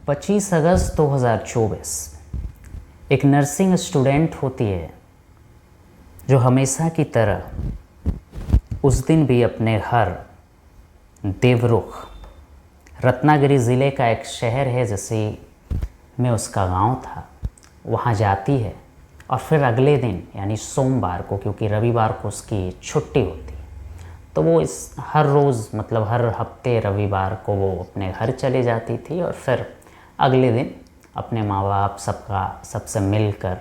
25 अगस्त 2024 एक nursing student होती है जो हमेशा की तरह उस दिन भी अपने घर देवरुख, रत्नागिरी ज़िले का एक शहर है जैसे में उसका गांव था, वहां जाती है। और फिर अगले दिन यानी सोमवार को, क्योंकि रविवार को उसकी छुट्टी होती है, तो वो इस हर रोज़ मतलब हर हफ्ते रविवार को वो अपने घर चले जाती थी और फिर अगले दिन अपने माँ बाप सबसे मिलकर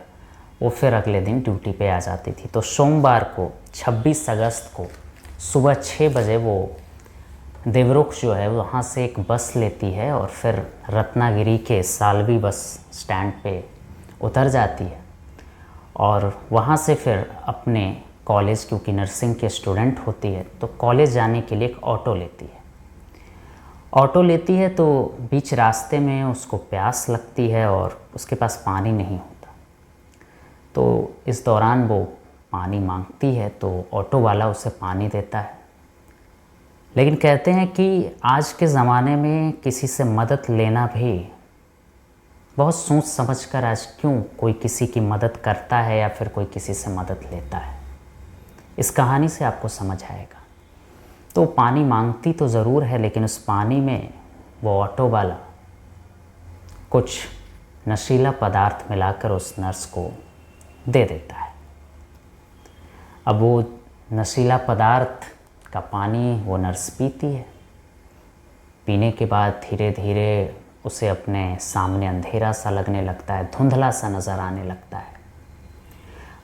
वो फिर अगले दिन ड्यूटी पे आ जाती थी। तो सोमवार को 26 अगस्त को सुबह 6 बजे वो देवरुख जो है वहाँ से एक बस लेती है और फिर रत्नागिरी के सालवी बस स्टैंड पे उतर जाती है और वहाँ से फिर अपने कॉलेज, क्योंकि नर्सिंग के स्टूडेंट होती है तो कॉलेज जाने के लिए एक ऑटो लेती है। ऑटो लेती है तो बीच रास्ते में उसको प्यास लगती है और उसके पास पानी नहीं होता, तो इस दौरान वो पानी मांगती है तो ऑटो वाला उसे पानी देता है। लेकिन कहते हैं कि आज के ज़माने में किसी से मदद लेना भी बहुत सोच समझ कर, आज क्यों कोई किसी की मदद करता है या फिर कोई किसी से मदद लेता है, इस कहानी से आपको समझ आएगा। तो पानी मांगती तो ज़रूर है, लेकिन उस पानी में वो ऑटो वाला कुछ नशीला पदार्थ मिलाकर उस नर्स को दे देता है। अब वो नशीला पदार्थ का पानी वो नर्स पीती है। पीने के बाद धीरे धीरे उसे अपने सामने अंधेरा सा लगने लगता है, धुंधला सा नज़र आने लगता है।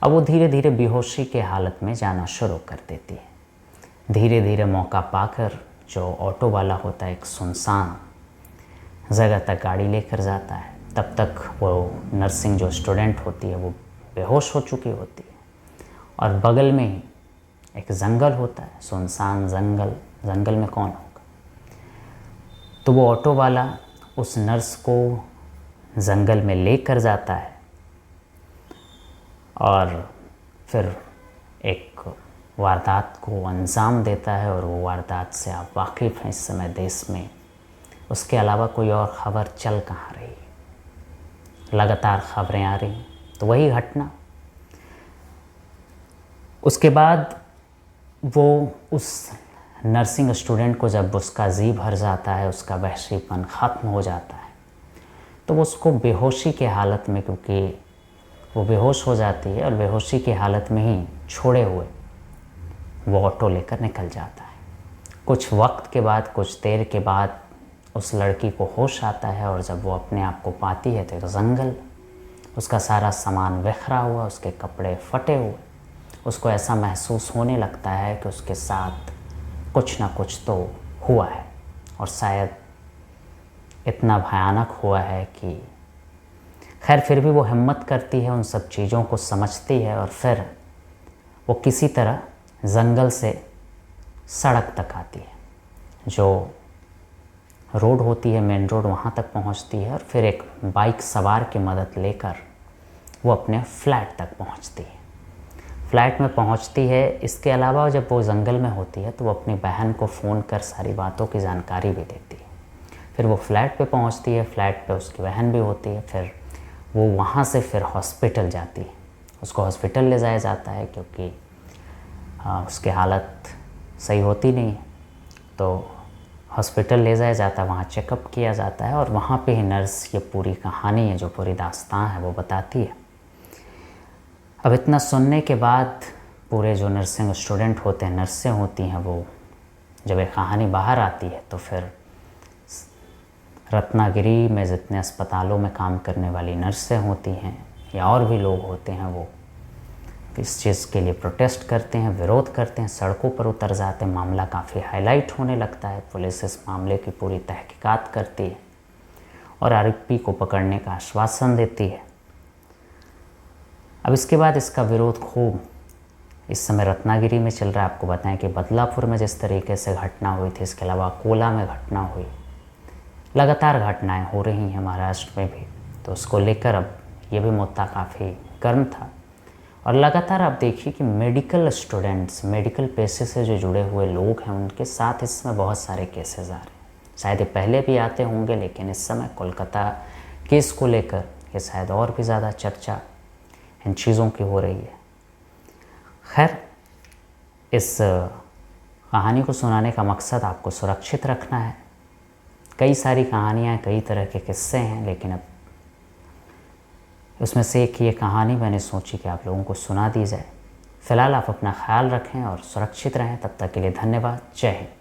अब वो धीरे धीरे बेहोशी के हालत में जाना शुरू कर देती है। धीरे धीरे मौका पाकर जो ऑटो वाला होता है एक सुनसान जगह तक गाड़ी लेकर जाता है। तब तक वो नर्सिंग जो स्टूडेंट होती है वो बेहोश हो चुकी होती है और बगल में ही एक जंगल होता है, सुनसान जंगल में कौन होगा। तो वो ऑटो वाला उस नर्स को जंगल में लेकर जाता है और फिर एक वारदात को अंजाम देता है। और वो वारदात से आप वाकिफ़ हैं, इस समय देश में उसके अलावा कोई और ख़बर चल कहाँ रही, लगातार ख़बरें आ रही। तो वही घटना उसके बाद वो उस नर्सिंग स्टूडेंट को जब उसका जी भर जाता है, उसका वहशीपन ख़त्म हो जाता है, तो वो उसको बेहोशी के हालत में, क्योंकि वो बेहोश हो जाती है और बेहोशी की हालत में ही छोड़े हुए वो ऑटो लेकर निकल जाता है। कुछ वक्त के बाद, कुछ देर के बाद उस लड़की को होश आता है और जब वो अपने आप को पाती है तो जंगल, उसका सारा सामान बिखरा हुआ, उसके कपड़े फटे हुए। उसको ऐसा महसूस होने लगता है कि उसके साथ कुछ ना कुछ तो हुआ है और शायद इतना भयानक हुआ है कि खैर फिर भी वो हिम्मत करती है, उन सब चीज़ों को समझती है और फिर वो किसी तरह जंगल से सड़क तक आती है। जो रोड होती है, मेन रोड, वहाँ तक पहुँचती है और फिर एक बाइक सवार की मदद लेकर वो अपने फ्लैट तक पहुँचती है। फ्लैट में पहुँचती है। इसके अलावा जब वो जंगल में होती है तो वो अपनी बहन को फ़ोन कर सारी बातों की जानकारी भी देती है। फिर वो फ्लैट पे पहुँचती है, फ्लैट पे उसकी बहन भी होती है। फिर वो वहाँ से फिर हॉस्पिटल जाती है, उसको हॉस्पिटल ले जाया जाता है क्योंकि उसकी हालत सही होती नहीं है। तो हॉस्पिटल ले जाया जाता है, वहाँ चेकअप किया जाता है और वहाँ पे ही नर्स ये पूरी कहानी है, जो पूरी दास्तान है वो बताती है। अब इतना सुनने के बाद पूरे जो नर्सिंग स्टूडेंट होते हैं, नर्सें होती हैं, वो जब ये कहानी बाहर आती है तो फिर रत्नागिरी में जितने अस्पतालों में काम करने वाली नर्सें होती हैं या और भी लोग होते हैं, वो इस चीज़ के लिए प्रोटेस्ट करते हैं, विरोध करते हैं, सड़कों पर उतर जाते हैं। मामला काफ़ी हाईलाइट होने लगता है। पुलिस इस मामले की पूरी तहकीकात करती है और आरोपी को पकड़ने का आश्वासन देती है। अब इसके बाद इसका विरोध खूब इस समय रत्नागिरी में चल रहा है। आपको बताएं कि बदलापुर में जिस तरीके से घटना हुई थी, इसके अलावा अकोला में घटना हुई, लगातार घटनाएं हो रही हैं महाराष्ट्र में भी। तो उसको लेकर अब ये भी मुद्दा काफ़ी गर्म था। और लगातार आप देखिए कि मेडिकल स्टूडेंट्स, मेडिकल पेशे से जो जुड़े हुए लोग हैं, उनके साथ इसमें बहुत सारे केसेस आ रहे हैं। शायद ये पहले भी आते होंगे, लेकिन इस समय कोलकाता केस को लेकर ये शायद और भी ज़्यादा चर्चा इन चीज़ों की हो रही है। खैर, इस कहानी को सुनाने का मकसद आपको सुरक्षित रखना है। कई सारी कहानियाँ, कई तरह के किस्से हैं, लेकिन अब उसमें से एक ये कहानी मैंने सोची कि आप लोगों को सुना दी जाए। फ़िलहाल आप अपना ख्याल रखें और सुरक्षित रहें। तब तक के लिए धन्यवाद। जय हिंद।